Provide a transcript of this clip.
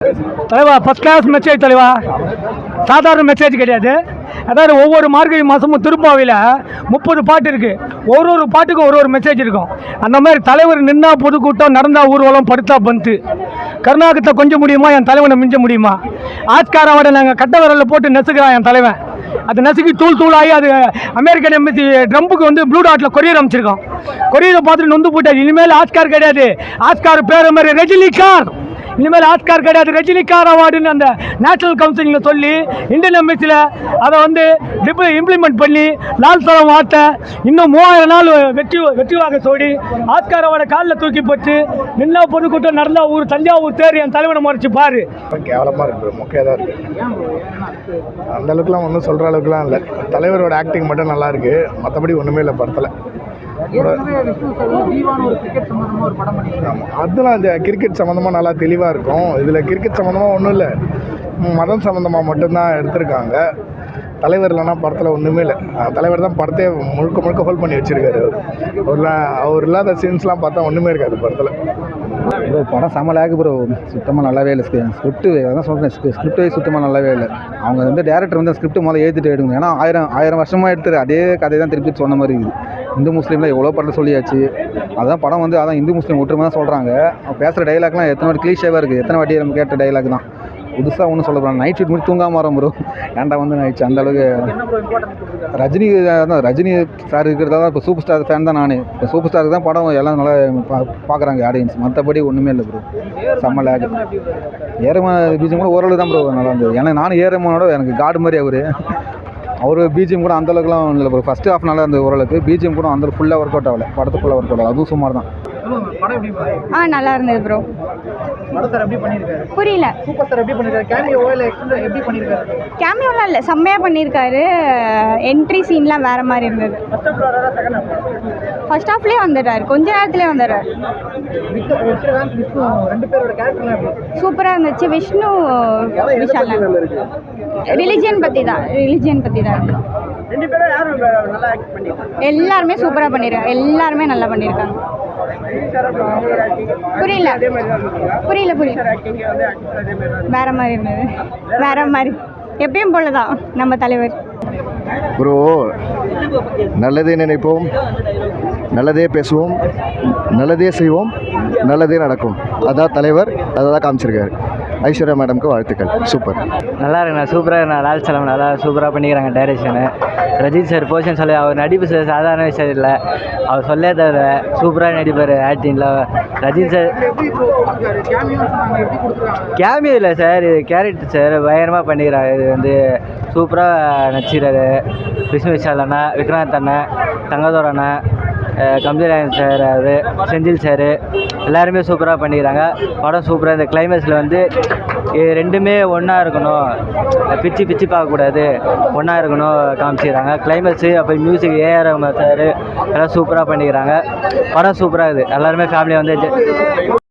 தலைவா first class message தலைவா, சாதாரண மெசேஜ் கிடையாது. அதாவது ஒவ்வொரு மார்கழி மாதமும் திருப்பாவையில் 30 பாட்டு இருக்குது. ஒரு பாட்டுக்கும் ஒரு மெசேஜ் இருக்கும். அந்த மாதிரி தலைவர் நின்னா பொதுக்கூட்டம், நடந்தா ஊர்வலம், படுத்தா பந்து. கருணாகத்தை கொஞ்சம் முடியுமா, என் தலைவனை மிஞ்ச முடியுமா? ஆஸ்காராவோட நாங்கள் கட்ட விரலில் போட்டு நெசுக்கிறான் என் தலைவன். அது நசுக்கி தூளாகி அது அமெரிக்கன் எம்பசி ட்ரம்புக்கு வந்து ப்ளூ டாட்டில் கொரியர் அமைச்சிருக்கோம். கொரியரை பார்த்துட்டு நொந்து போட்டார். இனிமேல் ஆஸ்கார் கிடையாது, ஆஸ்கார் பேர் மாதிரி ரஜினிகாந்த். இனிமேல் ஆஸ்கார் கிடையாது, ரஜினிகாந்த் அவார்டுன்னு அந்த நேஷனல் கவுன்சிலிங்கில் சொல்லி இந்தியன் எம்பசியில் அதை வந்து இம்ப்ளிமெண்ட் பண்ணி லால் சலம் வார்த்தை இன்னும் 3000 நாள் வெற்றிவாக சோடி ஆஸ்கார் அவார்டை காலில் தூக்கி போட்டு நின்னா பொதுக்கூட்டம், நடந்தா ஊர், தஞ்சாவூர் தேர் என் தலைவனை முறைச்சி பாரு. கேவலமாக இருக்குது, மொக்கையாக தான் இருக்குது. அந்த அளவுக்குலாம் ஒன்றும் சொல்கிற அளவுக்குலாம் இல்லை. தலைவரோட ஆக்டிங் மட்டும் நல்லா இருக்குது, மற்றபடி ஒன்றுமே இல்லை படத்தில். அதெல்லாம் இந்த கிரிக்கெட் சம்மந்தமாக நல்லா தெளிவாக இருக்கும். இதில் கிரிக்கெட் சம்மந்தமாக ஒன்றும் இல்லை, மதம் சம்மந்தமாக மட்டும்தான் எடுத்திருக்காங்க. தலைவர் இல்லைன்னா படத்தில் ஒன்றுமே இல்லை. தலைவர் தான் படத்தையே முழுக்க ஹோல்ட் பண்ணி வச்சுருக்காரு. அவர் இல்லாத சீன்ஸ்லாம் பார்த்தா ஒன்றுமே இருக்காது படத்தில். ப்ரோ படம் செம்ம லேக் ப்ரோ, சுத்தமாக நல்லாவே இல்லை. ஸ்கிரிப்ட்டு அதான் சொல்கிறேன், ஸ்கிரிப்டே சுத்தமாக நல்லாவே இல்லை. அவங்க வந்து டேரக்டர் வந்து ஸ்கிரிப்ட் முதல்ல எழுதிட்டு எடுக்கணும். ஏன்னா ஆயிரம் வருஷமாக எடுத்துரு அதே கதையை தான் திருப்பி சொன்ன மாதிரி இருக்குது. இந்து முஸ்லீமில் எவ்வளோ படத்தில் சொல்லியாச்சு. அதான் படம் வந்து அதான் இந்து முஸ்லீம் ஒற்றுமை தான் சொல்கிறாங்க. பேசுகிற டைலாக்லாம் எத்தனை வாட்டி கிளீஷாக இருக்குது, எத்தனை வாட்டி நம்ம கேட்ட டைலாக் தான். புதுசாக ஒன்றும் சொல்ல போகிறாங்க. நைட் ஷூட் முடிச்சு தூங்காமல் வரோம் ப்ரோ, ஏன்டா வந்து ஆயிடுச்சு. அந்தளவுக்கு ரஜினி சார் இருக்கிறதா தான் இப்போ சூப்பர் ஸ்டார் ஃபேன் தான் நான். இப்போ சூப்பர் ஸ்டாருக்கு தான் படம் எல்லாம் நல்லா பார்க்குறாங்க ஆடியன்ஸ், மற்றபடி ஒன்றுமே இல்லை ப்ரோ. செம்ம லேக். ஏரமான பீஜம் கூட ஓரளவு தான் ப்ரோ நல்லா இருந்தது. ஏன்னா நானும் ஏரமானோட எனக்கு காடு மாதிரி அவர் பிஜிஎம் கூட அந்தளவுக்குலாம் இல்லை ப்ரோ. ஃபஸ்ட்டு ஹாஃப் நல்லா இருந்தது ஓரளவுக்கு, பிஜிஎம் கூட அந்த ஃபுல்லாக ஒர்க் அவுட் ஆகலை, படத்து ஃபுல்லாக ஒர்க் அவுட் ஆகலை, அதுவும் சுமார் தான். நல்லா இருந்தது ப்ரோ. புரியல. கேமியோலாம் இல்லை, செம்மையாக பண்ணியிருக்காரு. என்ட்ரி சீன்லாம் வேறு மாதிரி இருந்தது. ஃபர்ஸ்ட் ஹாஃப்லேயே வந்துடுறாரு, கொஞ்ச நேரத்துலேயே வந்துடுறாரு. சூப்பராக இருந்துச்சு. விஷ்ணு விஷால் ரிலிஜியன் பற்றி தான் எல்லாருமே சூப்பராக பண்ணியிருக்காங்க, எல்லாருமே நல்லா பண்ணியிருக்காங்க. புரியல வேற மாதிரி இருந்தது, வேற மாதிரி எப்பயும் போலதான் நம்ம தலைவர். ப்ரோ நல்லதே நினைப்போம், நல்லதே பேசுவோம், நல்லதே செய்வோம், நல்லதே நடக்கும். அதான் தலைவர், அதை தான் காமிச்சிருக்காரு. ஐஸ்வர்யா மேடம்க்கு வாழ்த்துக்கள். சூப்பர், நல்லா இருக்குண்ணா, சூப்பராக இருக்குண்ணா. லால் சலம் நல்லா சூப்பராக பண்ணிக்கிறாங்க டைரக்ஷனு. ரஜினி சார் போர்ஷன் சொல்லி அவர் நடிப்பு சாதாரண விஷயம் இல்லை, அவர் சொல்லே தவிர சூப்பராக நடிப்பார் ஆக்டிங்கில். ரஜினி சார் கேமியோ இல்லை சார், இது கேரக்டர் சார் பயங்கரமாக பண்ணிக்கிறாரு. இது வந்து சூப்பராக நடிச்சிக்கிறாரு. விஷ்ணு விஷால் அண்ணா, விக்ராந்த் அண்ணா, தங்கதோர் அண்ணா, கம்பீராயன் சார், அது செந்தில் சார், எல்லாருமே சூப்பராக பண்ணிக்கிறாங்க. படம் சூப்பராக. இந்த கிளைமேக்ஸில் வந்து ரெண்டுமே ஒன்றா இருக்கணும், பிச்சு பார்க்கக்கூடாது, ஒன்றா இருக்கணும் காமிச்சிக்கிறாங்க. கிளைமேக்ஸு அப்புறம் மியூசிக் ஏஆர் ரஹ்மான் சார் எல்லாம் சூப்பராக பண்ணிக்கிறாங்க. படம் சூப்பராக இருக்குது. எல்லாருமே ஃபேமிலியாக வந்து